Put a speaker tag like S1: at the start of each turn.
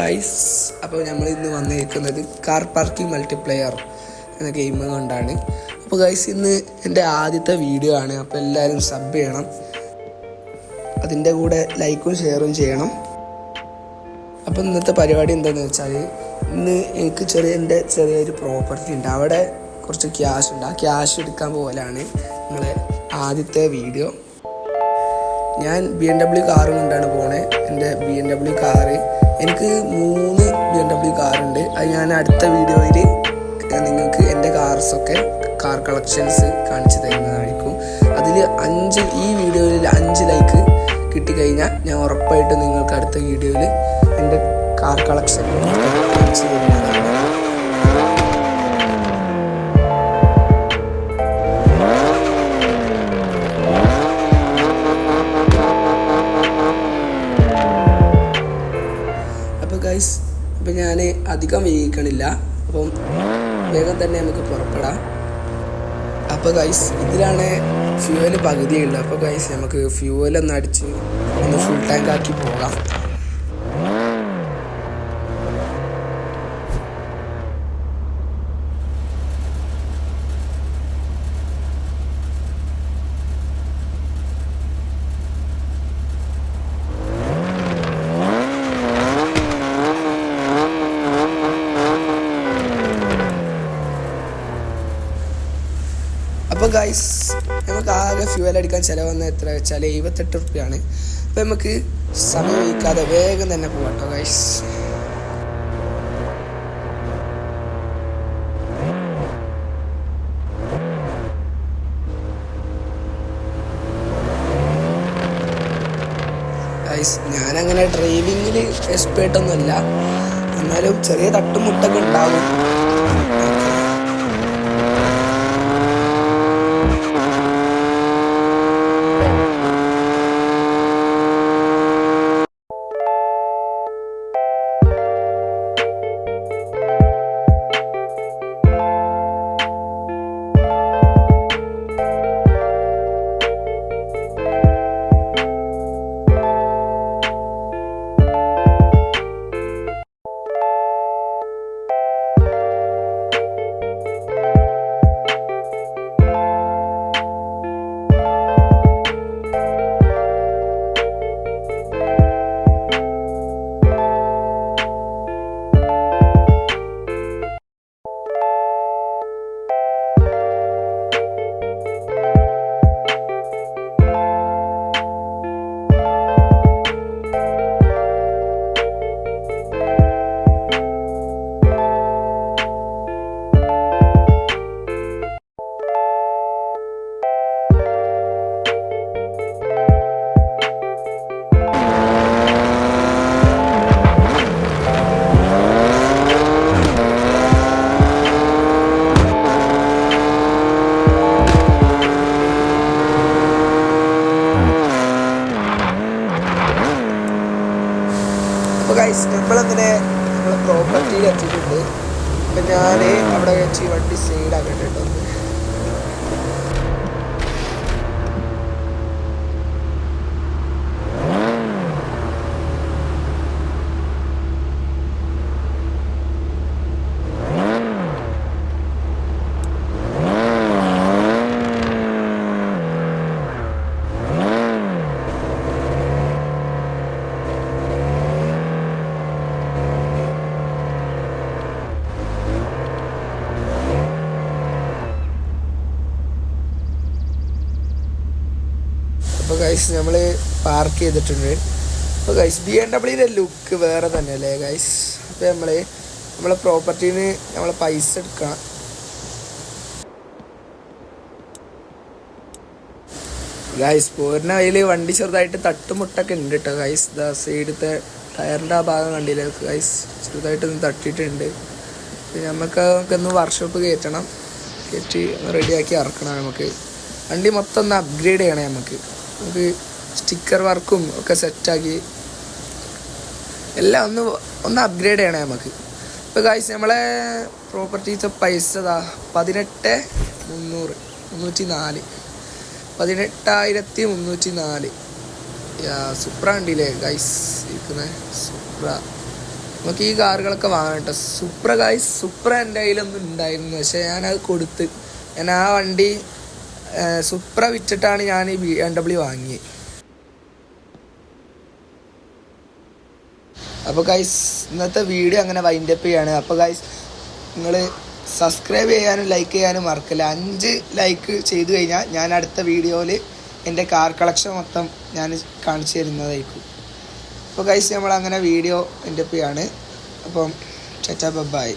S1: Guys, അപ്പോൾ നമ്മൾ ഇന്ന് വന്നിരിക്കുന്നത് കാർ പാർക്കിംഗ് മൾട്ടിപ്ലെയർ എന്ന ഗെയിം കൊണ്ടാണ്. അപ്പോൾ ഗൈസ്, ഇന്ന് എൻ്റെ ആദ്യത്തെ വീഡിയോ ആണ്. അപ്പോൾ എല്ലാവരും സബ് ചെയ്യണം, അതിൻ്റെ കൂടെ ലൈക്കും ഷെയറും ചെയ്യണം. അപ്പോൾ ഇന്നത്തെ പരിപാടി എന്താണെന്ന് വെച്ചാൽ, ഇന്ന് എനിക്ക് എൻ്റെ ചെറിയൊരു പ്രോപ്പർട്ടി ഉണ്ട്, അവിടെ കുറച്ച് ക്യാഷ് ഉണ്ട്. ആ ക്യാഷ് എടുക്കാൻ പോകലാണ് നിങ്ങളെ ആദ്യത്തെ വീഡിയോ. ഞാൻ BMW കാറും കൊണ്ടാണ് പോണേ. എൻ്റെ BMW കാറ്, എനിക്ക് 3 BMW കാറുണ്ട്. അത് ഞാൻ അടുത്ത വീഡിയോയിൽ നിങ്ങൾക്ക് എൻ്റെ കാർ കളക്ഷൻസ് കാണിച്ചു തരുന്നതായിരിക്കും. അതിൽ ഈ വീഡിയോയിൽ 5 ലൈക്ക് കിട്ടിക്കഴിഞ്ഞാൽ ഞാൻ ഉറപ്പായിട്ടും നിങ്ങൾക്ക് അടുത്ത വീഡിയോയിൽ എൻ്റെ കാർ കളക്ഷൻ കാണിച്ചു തരുന്നതാണ്. അപ്പം ഞാൻ അധികം വൈകിക്കണില്ല, അപ്പം വേഗം തന്നെ നമുക്ക് പുറപ്പെടാം. അപ്പോൾ ഗൈസ്, ഇതിലാണ് ഫ്യൂവൽ പകുതിയുള്ളത്. അപ്പോൾ ഗൈസ്, നമുക്ക് ഫ്യൂവലൊന്ന് അടിച്ച് ഒന്ന് ഫുൾ ടാങ്ക് ആക്കി പോകാം. അപ്പോൾ ഗൈസ്, നമുക്ക് ആകെ ഫ്യൂവൽ അടിക്കാൻ ചിലവന്ന എത്ര വെച്ചാൽ 78 റുപ്യാണ്. അപ്പോൾ നമുക്ക് സമയം വയ്ക്കാതെ വേഗം തന്നെ പോകാം കേട്ടോ ഗൈസ്. ഗൈസ്, ഞാനങ്ങനെ ഡ്രൈവിങ്ങിൽ എക്സ്പേർട്ടൊന്നുമല്ല, എന്നാലും ചെറിയ തട്ടുമുട്ടൊക്കെ ഉണ്ടാകും. ഗൈസ്, നമ്മളങ്ങനെ നമ്മളെ പ്രോപ്പർട്ടിയിൽ എത്തിയിട്ടുണ്ട്. അപ്പം ഞാൻ അവിടെ വെച്ച് വണ്ടി സൈഡാക്കട്ടെ കേട്ടോ. അപ്പോൾ ഗൈസ്, നമ്മൾ പാർക്ക് ചെയ്തിട്ടുണ്ട്. അപ്പോൾ ഗൈസ്, BMW ലുക്ക് വേറെ തന്നെ അല്ലേ ഗൈസ്. അപ്പോൾ നമ്മളെ പ്രോപ്പർട്ടിയിൽ നിന്ന് നമ്മളെ പൈസ എടുക്കണം. ഗൈസ്, പോരുന്ന അതിൽ വണ്ടി ചെറുതായിട്ട് തട്ടുമുട്ടൊക്കെ ഉണ്ട് കേട്ടോ ഗൈസ്. സൈഡത്തെ ടയറിൻ്റെ ആ ഭാഗം കണ്ടില്ല ഗൈസ്, ചെറുതായിട്ടൊന്ന് തട്ടിയിട്ടുണ്ട്. നമുക്ക് ഒന്ന് വർക്ക്ഷോപ്പ് കയറ്റണം, കയറ്റി റെഡിയാക്കി ഇറക്കണം. നമുക്ക് വണ്ടി മൊത്തം ഒന്ന് അപ്ഗ്രേഡ് ചെയ്യണം. നമുക്ക് സ്റ്റിക്കർ വർക്കും ഒക്കെ സെറ്റാക്കി എല്ലാം ഒന്ന് അപ്ഗ്രേഡ് ചെയ്യണേ നമുക്ക്. ഇപ്പോൾ ഗൈസ്, നമ്മളെ പ്രോപ്പർട്ടീത്തെ പൈസ 18,304 18,304. സുപ്ര ഉണ്ടല്ലേ ഗൈസ് ഇരിക്കുന്നത്, സുപ്ര. നമുക്ക് ഈ കാറുകളൊക്കെ വാങ്ങാം കേട്ടോ. സുപ്ര ഗൈസ്, സുപ്ര എൻ്റെ കയ്യിലൊന്നും ഉണ്ടായിരുന്നു, പക്ഷേ ഞാനത് കൊടുത്ത്. ഞാൻ ആ വണ്ടി സുപ്ര വിറ്റിട്ടാണ് ഞാൻ ഈ BMW വാങ്ങിയത്. അപ്പോൾ ഗൈസ് ഇന്നത്തെ വീഡിയോ അങ്ങനെ വൈൻഡപ്പ് ചെയ്യാണ്. അപ്പോൾ ഗൈസ് നിങ്ങൾ സബ്സ്ക്രൈബ് ചെയ്യാനും ലൈക്ക് ചെയ്യാനും മറക്കില്ല. 5 ലൈക്ക് ചെയ്തു കഴിഞ്ഞാൽ ഞാൻ അടുത്ത വീഡിയോയിൽ എൻ്റെ കാർ കളക്ഷൻ മൊത്തം ഞാൻ കാണിച്ചു തരുന്നതായിരിക്കും. അപ്പോൾ ഗൈസ് നമ്മളങ്ങനെ വീഡിയോ വൈൻഡപ്പ് ചെയ്യാണ്. അപ്പം ചാച്ചാ ബൈ.